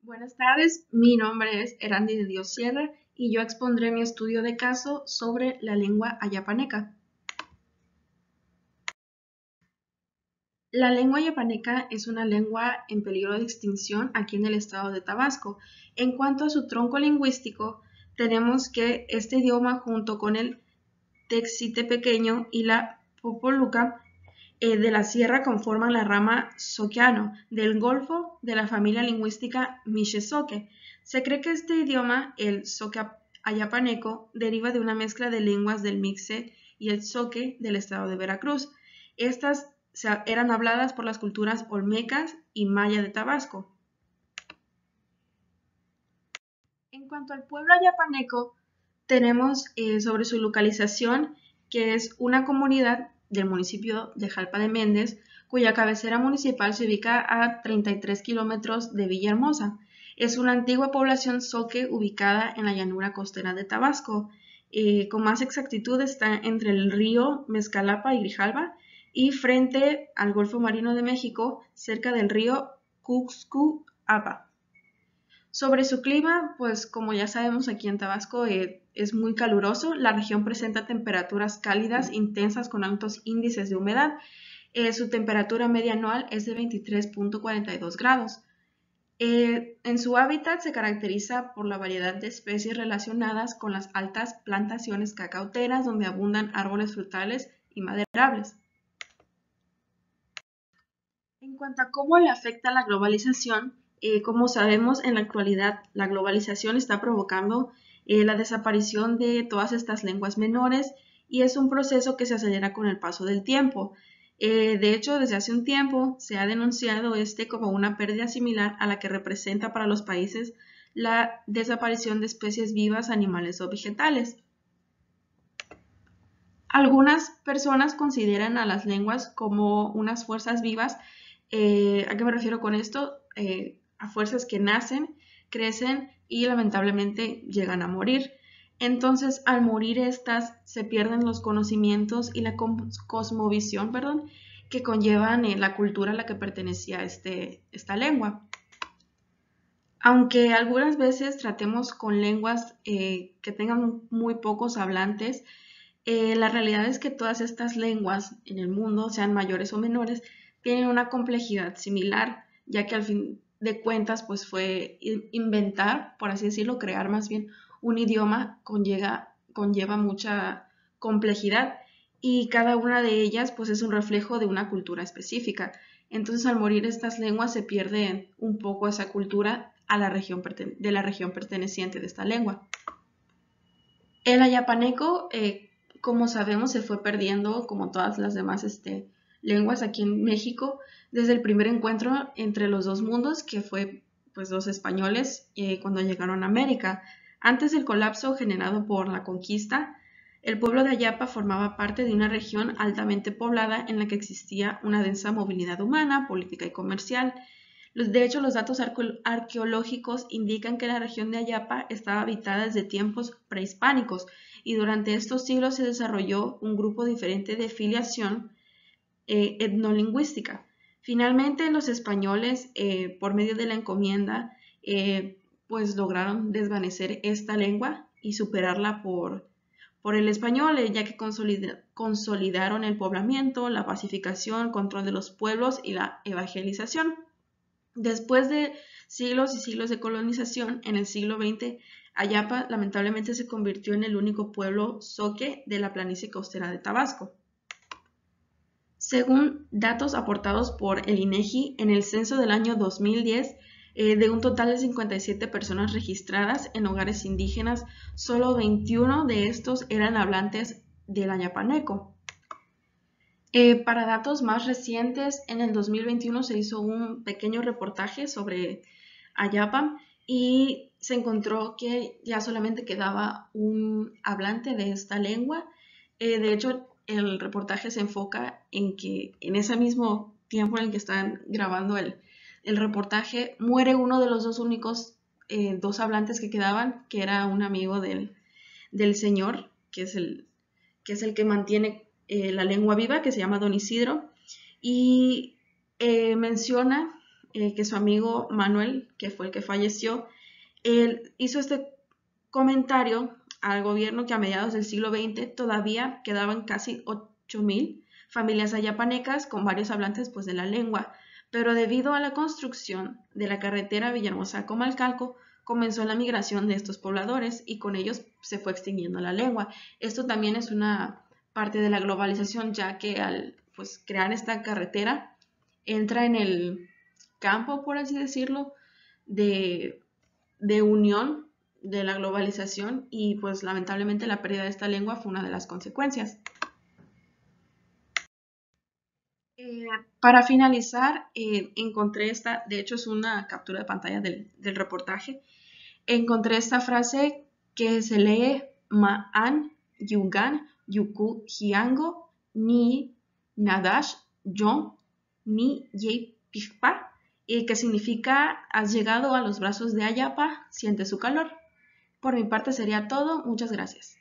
Buenas tardes, mi nombre es Erandi de Dios Sierra y yo expondré mi estudio de caso sobre la lengua ayapaneca. La lengua ayapaneca es una lengua en peligro de extinción aquí en el estado de Tabasco. En cuanto a su tronco lingüístico, tenemos que este idioma junto con el texite pequeño y la popoluca de la sierra conforman la rama zoqueano del golfo de la familia lingüística Mixe-Zoque. Se cree que este idioma, el zoque ayapaneco, deriva de una mezcla de lenguas del Mixe y el zoque del estado de Veracruz. Estas eran habladas por las culturas olmecas y maya de Tabasco. En cuanto al pueblo ayapaneco, tenemos sobre su localización, que es una comunidad del municipio de Jalpa de Méndez, cuya cabecera municipal se ubica a 33 kilómetros de Villahermosa. Es una antigua población zoque ubicada en la llanura costera de Tabasco. Con más exactitud está entre el río Mezcalapa y Grijalba y frente al Golfo Marino de México, cerca del río Cuxcuapa. Sobre su clima, pues como ya sabemos aquí en Tabasco es muy caluroso. La región presenta temperaturas cálidas intensas con altos índices de humedad. Su temperatura media anual es de 23.42 grados. En su hábitat se caracteriza por la variedad de especies relacionadas con las altas plantaciones cacauteras donde abundan árboles frutales y maderables. En cuanto a cómo le afecta la globalización, como sabemos, en la actualidad la globalización está provocando la desaparición de todas estas lenguas menores y es un proceso que se acelera con el paso del tiempo. De hecho, desde hace un tiempo se ha denunciado como una pérdida similar a la que representa para los países la desaparición de especies vivas, animales o vegetales. Algunas personas consideran a las lenguas como unas fuerzas vivas. ¿A qué me refiero con esto? A fuerzas que nacen, crecen y lamentablemente llegan a morir. Entonces, al morir estas, se pierden los conocimientos y la cosmovisión, que conllevan la cultura a la que pertenecía esta lengua. Aunque algunas veces tratemos con lenguas que tengan muy pocos hablantes, la realidad es que todas estas lenguas en el mundo, sean mayores o menores, tienen una complejidad similar, ya que al fin de cuentas pues fue inventar, por así decirlo, crear más bien un idioma conlleva mucha complejidad y cada una de ellas pues es un reflejo de una cultura específica. Entonces al morir estas lenguas se pierde un poco esa cultura a de la región perteneciente de esta lengua. El ayapaneco, como sabemos, se fue perdiendo como todas las demás lenguas aquí en México desde el primer encuentro entre los dos mundos, que fue pues los españoles cuando llegaron a América. Antes del colapso generado por la conquista, el pueblo de Ayapa formaba parte de una región altamente poblada en la que existía una densa movilidad humana, política y comercial. De hecho, los datos arqueológicos indican que la región de Ayapa estaba habitada desde tiempos prehispánicos y durante estos siglos se desarrolló un grupo diferente de filiación etnolingüística. Finalmente, los españoles, por medio de la encomienda, pues lograron desvanecer esta lengua y superarla por el español, ya que consolidaron el poblamiento, la pacificación, control de los pueblos y la evangelización. Después de siglos y siglos de colonización, en el siglo XX, Ayapa lamentablemente se convirtió en el único pueblo zoque de la planicie costera de Tabasco. Según datos aportados por el INEGI, en el censo del año 2010, de un total de 57 personas registradas en hogares indígenas, solo 21 de estos eran hablantes del ayapaneco. Para datos más recientes, en el 2021 se hizo un pequeño reportaje sobre Ayapa y se encontró que ya solamente quedaba un hablante de esta lengua. De hecho, el reportaje se enfoca en que en ese mismo tiempo en el que están grabando el reportaje, muere uno de los dos únicos dos hablantes que quedaban, que era un amigo del señor, que es el que mantiene la lengua viva, que se llama Don Isidro, y menciona que su amigo Manuel, que fue el que falleció, él hizo este comentario al gobierno que a mediados del siglo XX todavía quedaban casi 8.000 familias ayapanecas con varios hablantes pues, de la lengua, pero debido a la construcción de la carretera Villahermosa-Comalcalco, comenzó la migración de estos pobladores y con ellos se fue extinguiendo la lengua. Esto también es una parte de la globalización, ya que al pues, crear esta carretera entra en el campo, por así decirlo, de, de unión de la globalización y pues lamentablemente la pérdida de esta lengua fue una de las consecuencias. Para finalizar, encontré esta, de hecho es una captura de pantalla del reportaje, encontré esta frase que se lee Ma'an Yugan Yuku Hiango Ni Nadash Yon Ni Ye Pifpa, que significa has llegado a los brazos de Ayapa, siente su calor. Por mi parte sería todo, muchas gracias.